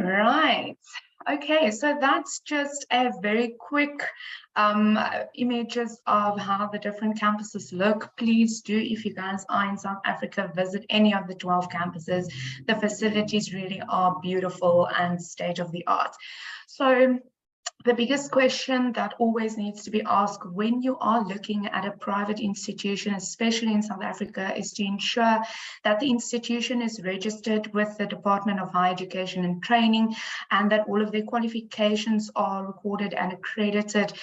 right. Okay, so that's just a very quick images of how the different campuses look. Please do, if you guys are in South Africa, visit any of the 12 campuses. The facilities really are beautiful and state of the art. So the biggest question that always needs to be asked when you are looking at a private institution, especially in South Africa, is to ensure that the institution is registered with the Department of Higher Education and Training, and that all of their qualifications are recorded and accredited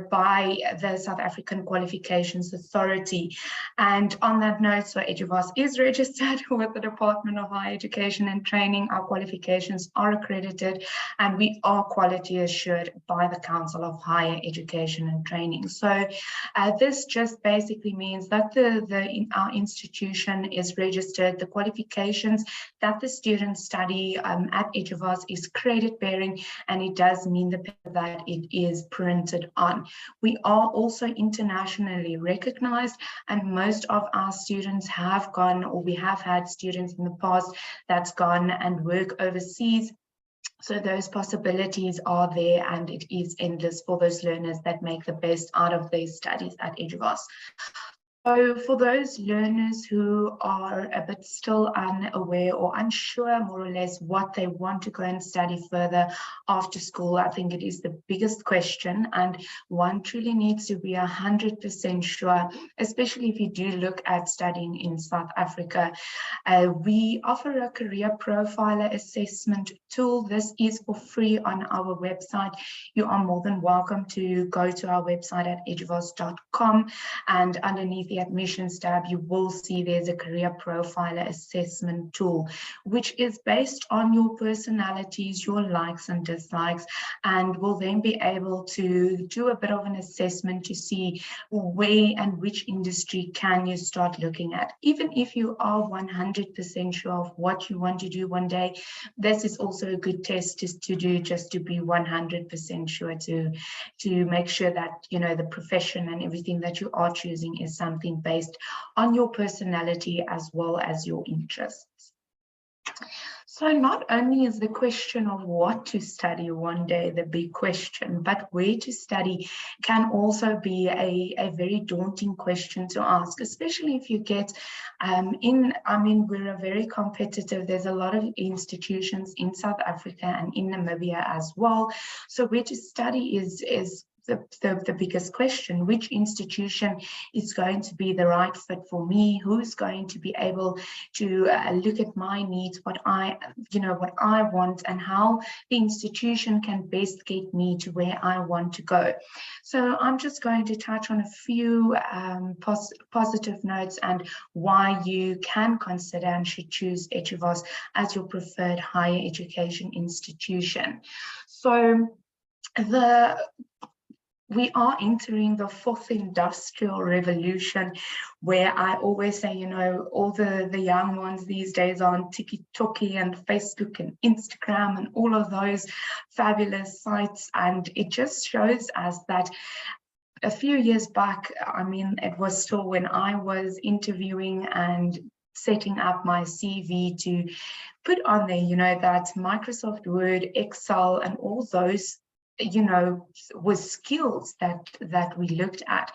by the South African Qualifications Authority. And on that note, so Eduvos is registered with the Department of Higher Education and Training. Our qualifications are accredited, and we are quality assured by the Council of Higher Education and Training. So this just basically means that our institution is registered. The qualifications that the students study at Eduvos is credit bearing, and it does mean that it is printed on. We are also internationally recognized, and most of our students have gone, or we have had students in the past that's gone and work overseas. So those possibilities are there, and it is endless for those learners that make the best out of their studies at Eduvos. So for those learners who are a bit still unaware or unsure more or less what they want to go and study further after school, I think it is the biggest question, and one truly needs to be 100% sure, especially if you do look at studying in South Africa. We offer a career profiler assessment tool. This is for free on our website. You are more than welcome to go to our website at eduvos.com, and underneath the admissions tab, you will see there's a career profiler assessment tool, which is based on your personalities, your likes and dislikes, and will then be able to do a bit of an assessment to see where and which industry can you start looking at. Even if you are 100% sure of what you want to do one day, this is also a good test to do, just to be 100% sure, to make sure that, you know, the profession and everything that you are choosing is something based on your personality as well as your interests. So not only is the question of what to study one day the big question, but where to study can also be a very daunting question to ask, especially if you get we're a very competitive, there's a lot of institutions in South Africa and in Namibia as well. So where to study is the biggest question. Which institution is going to be the right fit for me? Who's going to be able to look at my needs, what I want, and how the institution can best get me to where I want to go. So I'm just going to touch on a few positive notes and why you can consider and should choose Eduvos as your preferred higher education institution. So we are entering the fourth industrial revolution, where I always say, you know, all the young ones these days are on TikTok and Facebook and Instagram and all of those fabulous sites. And it just shows us that a few years back, I mean, it was still when I was interviewing and setting up my CV to put on there, you know, that Microsoft Word, Excel, and all those, you know, was skills that we looked at.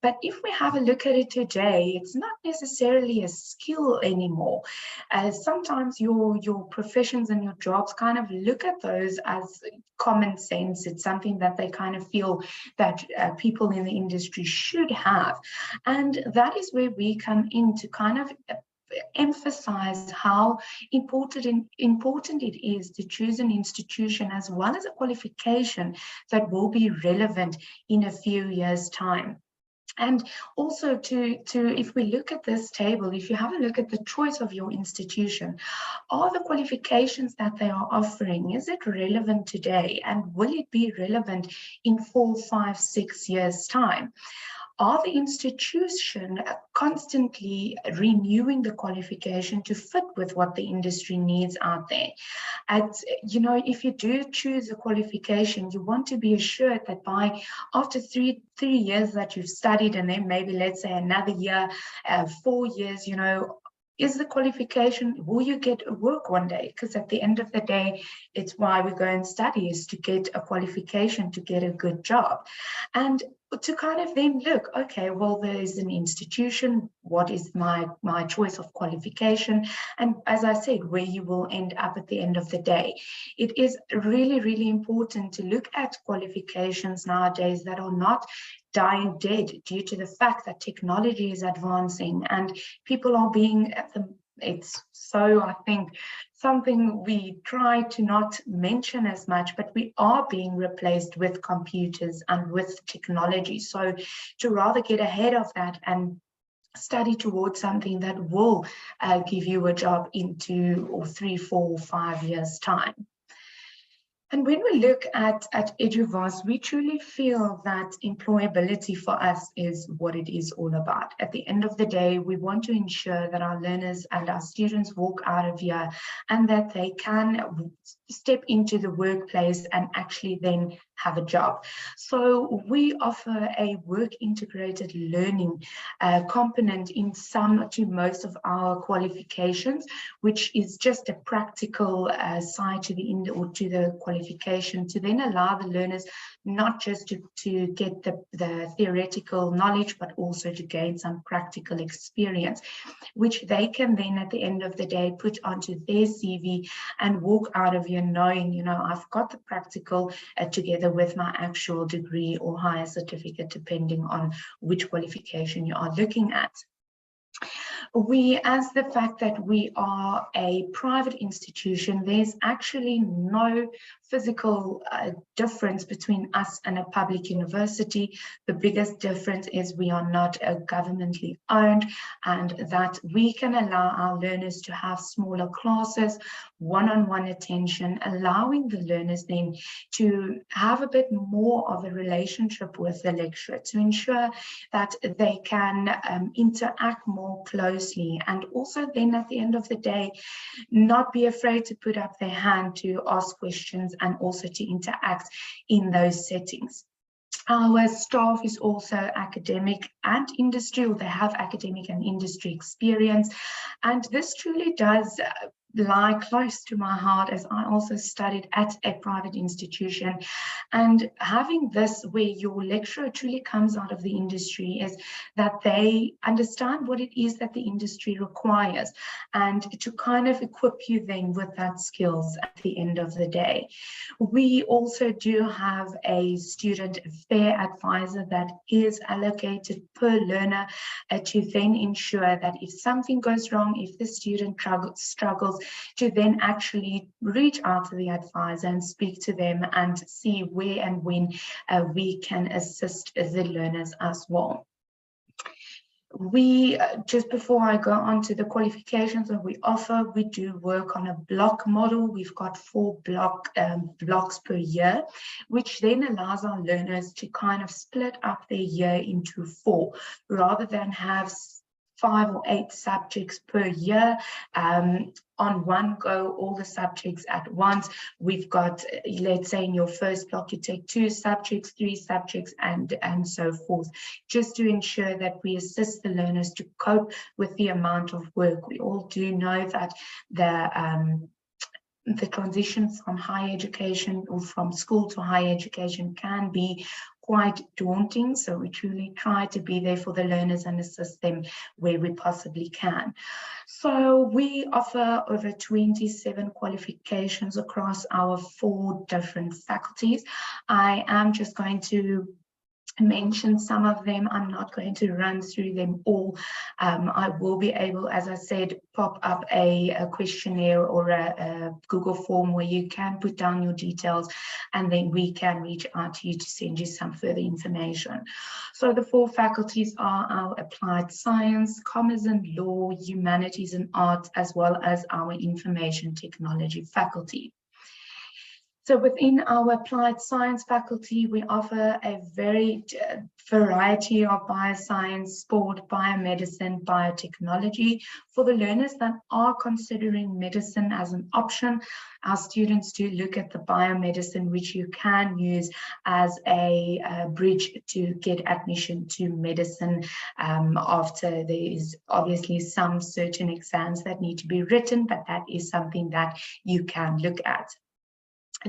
But if we have a look at it today, it's not necessarily a skill anymore. Sometimes your professions and your jobs kind of look at those as common sense. It's something that they kind of feel that people in the industry should have. And that is where we come in to kind of emphasize how important it is to choose an institution as well as a qualification that will be relevant in a few years' time. And also if we look at this table, if you have a look at the choice of your institution, are the qualifications that they are offering, is it relevant today? And will it be relevant in 4, 5, 6 years' time? Are the institution constantly renewing the qualification to fit with what the industry needs out there? And, you know, if you do choose a qualification, you want to be assured that after three years that you've studied, and then maybe let's say another year, 4 years, you know, is the qualification, will you get a work one day? Because at the end of the day, it's why we go and study, is to get a qualification, to get a good job. And to kind of then look, okay, well, there is an institution, what is my choice of qualification? And as I said, where you will end up at the end of the day. It is really, really important to look at qualifications nowadays that are not dying dead due to the fact that technology is advancing and people are being it's so, I think, something we try to not mention as much, but we are being replaced with computers and with technology. So to rather get ahead of that and study towards something that will give you a job in 2 or 3, 4, 5 years' time. And when we look at Eduvos, we truly feel that employability for us is what it is all about. At the end of the day, we want to ensure that our learners and our students walk out of here and that they can step into the workplace and actually then have a job. So we offer a work integrated learning component in some to most of our qualifications, which is just a practical side to the qualification to then allow the learners not just to get the theoretical knowledge, but also to gain some practical experience, which they can then at the end of the day put onto their CV and walk out of here knowing, you know, I've got the practical together with my actual degree or higher certificate, depending on which qualification you are looking at. We, as the fact that we are a private institution, there's actually no physical difference between us and a public university. The biggest difference is we are not governmentally owned, and that we can allow our learners to have smaller classes, one-on-one attention, allowing the learners then to have a bit more of a relationship with the lecturer to ensure that they can interact more closely, and also then at the end of the day not be afraid to put up their hand to ask questions and also to interact in those settings. Our staff is also academic and industry, or they have academic and industry experience, and this truly does lie close to my heart, as I also studied at a private institution. And having this where your lecturer truly comes out of the industry is that they understand what it is that the industry requires, and to kind of equip you then with that skills at the end of the day. We also do have a student affair advisor that is allocated per learner to then ensure that if something goes wrong, if the student struggles, to then actually reach out to the advisor and speak to them and see where and when we can assist the learners as well. We, just before I go on to the qualifications that we offer, we do work on a block model. We've got 4 blocks per year, which then allows our learners to kind of split up their year into 4, rather than have 5 or 8 subjects per year on one go, all the subjects at once. We've got, let's say in your first block, you take 2 subjects, 3 subjects, and so forth, just to ensure that we assist the learners to cope with the amount of work. We all do know that the transition from higher education or from school to higher education can be quite daunting, so we truly try to be there for the learners and assist them where we possibly can. So we offer over 27 qualifications across our 4 different faculties. I am just going to mention some of them. I'm not going to run through them all. I will be able, as I said, pop up a questionnaire or a Google form where you can put down your details, and then we can reach out to you to send you some further information. So the 4 faculties are our applied science, commerce and law, humanities and arts, as well as our information technology faculty. So within our applied science faculty, we offer a very variety of bioscience, sport, biomedicine, biotechnology. For the learners that are considering medicine as an option, our students do look at the biomedicine, which you can use as a bridge to get admission to medicine after there is obviously some certain exams that need to be written, but that is something that you can look at.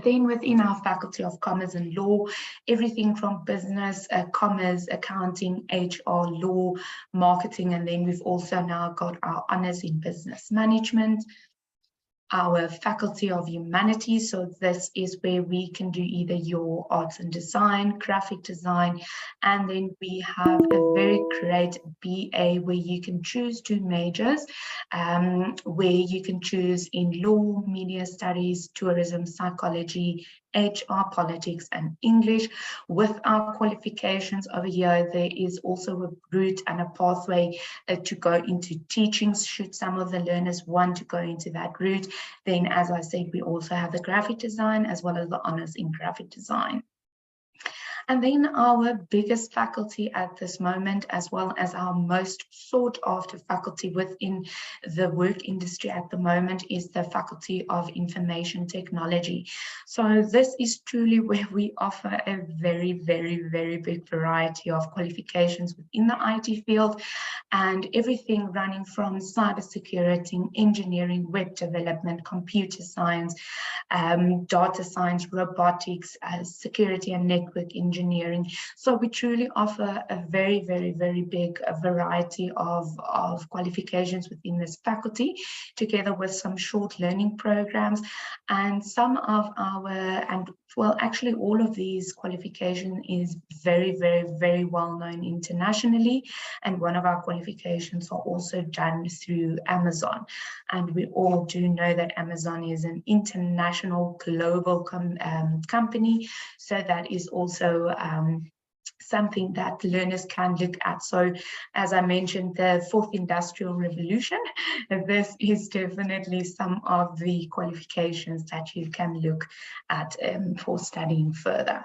Then within our Faculty of Commerce and Law, everything from business, commerce, accounting, HR, law, marketing, and then we've also now got our honors in business management, our Faculty of Humanities. So this is where we can do either your arts and design, graphic design, and then we have a very great BA where you can choose 2 majors, where you can choose in law, media studies, tourism, psychology, HR, politics, and English. With our qualifications over here, there is also a route and a pathway to go into teaching, should some of the learners want to go into that route. Then, as I said, we also have the graphic design as well as the honors in graphic design. And then our biggest faculty at this moment, as well as our most sought after faculty within the work industry at the moment, is the Faculty of Information Technology. So this is truly where we offer a very, very, very big variety of qualifications within the IT field, and everything running from cybersecurity, engineering, web development, computer science, data science, robotics, security and network engineering. So we truly offer a very, very, very big variety of qualifications within this faculty, together with some short learning programs. And some of our, and well, actually all of these qualifications is very, very, very well known internationally. And one of our qualifications are also done through Amazon. And we all do know that Amazon is an international global company. So that is also something that learners can look at. So as I mentioned, the 4th Industrial Revolution, this is definitely some of the qualifications that you can look at for studying further.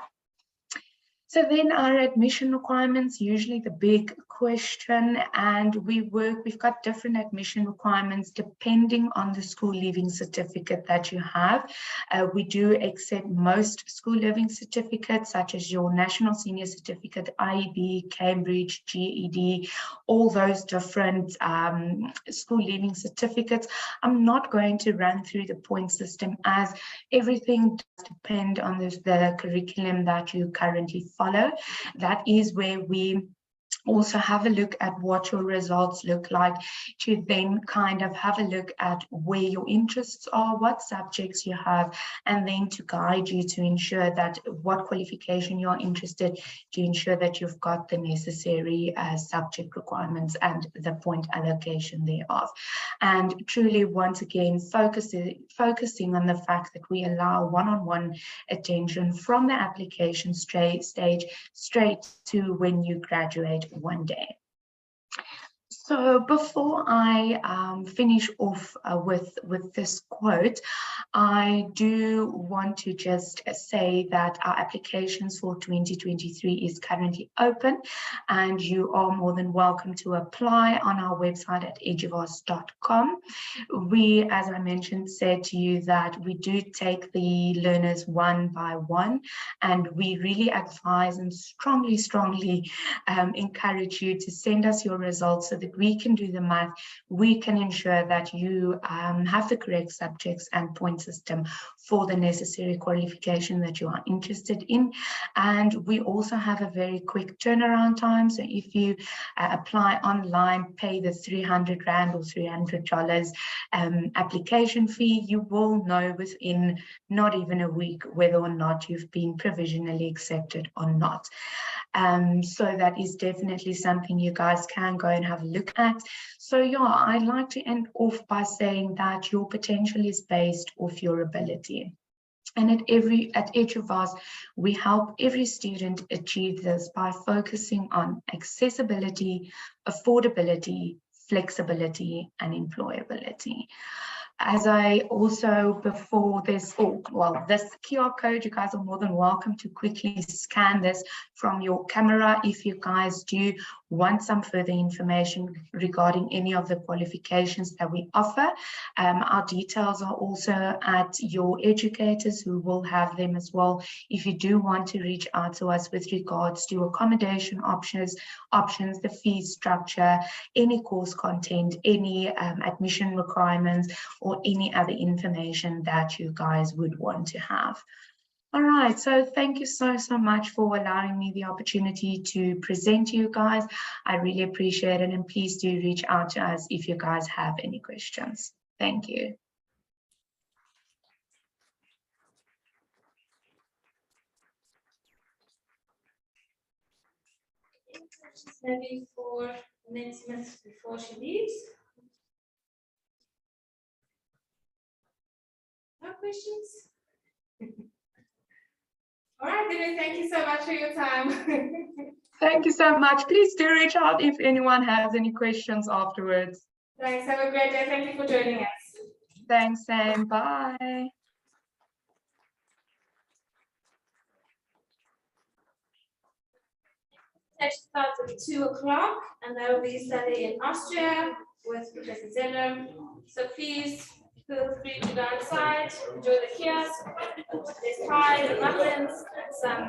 So then our admission requirements, usually the big question, and we've got different admission requirements depending on the school leaving certificate that you have. We do accept most school leaving certificates, such as your National Senior Certificate, IEB, Cambridge, GED, all those different school leaving certificates. I'm not going to run through the point system, as everything does depend on the curriculum that you currently follow. That is where we also have a look at what your results look like, to then kind of have a look at where your interests are, what subjects you have, and then to guide you to ensure that what qualification you're interested, to ensure that you've got the necessary subject requirements and the point allocation thereof. And truly, once again, focusing on the fact that we allow one-on-one attention from the application stage straight to when you graduate one day. So before I finish off with this quote, I do want to just say that our applications for 2023 is currently open, and you are more than welcome to apply on our website at eduvos.com. We, as I mentioned, said to you that we do take the learners one by one, and we really advise and strongly encourage you to send us your results so that we can do the math, we can ensure that you have the correct subjects and point system for the necessary qualification that you are interested in. And we also have a very quick turnaround time. So if you apply online, pay the 300 Rand or $300 application fee, you will know within not even a week whether or not you've been provisionally accepted or not. So that is definitely something you guys can go and have a look at. So yeah, I'd like to end off by saying that your potential is based off your ability. And at Eduvos, we help every student achieve this by focusing on accessibility, affordability, flexibility, and employability. As I also before this, this QR code, you guys are more than welcome to quickly scan this from your camera if you guys do want some further information regarding any of the qualifications that we offer. Our details are also at your educators, who will have them as well if you do want to reach out to us with regards to accommodation options, the fee structure, any course content, any admission requirements, or any other information that you guys would want to have. All right, so thank you so much for allowing me the opportunity to present to you guys. I really appreciate it, and please do reach out to us if you guys have any questions. Thank you. Maybe for next month before she leaves. No questions? All right, Denise, thank you so much for your time. Thank you so much. Please do reach out if anyone has any questions afterwards. Thanks. Have a great day. Thank you for joining us. Thanks, Sam. Bye. Session starts at 2 o'clock, and that will be study in Austria with Professor Zeller. So please feel free to go outside, enjoy the kiosk. There's pies and muffins and some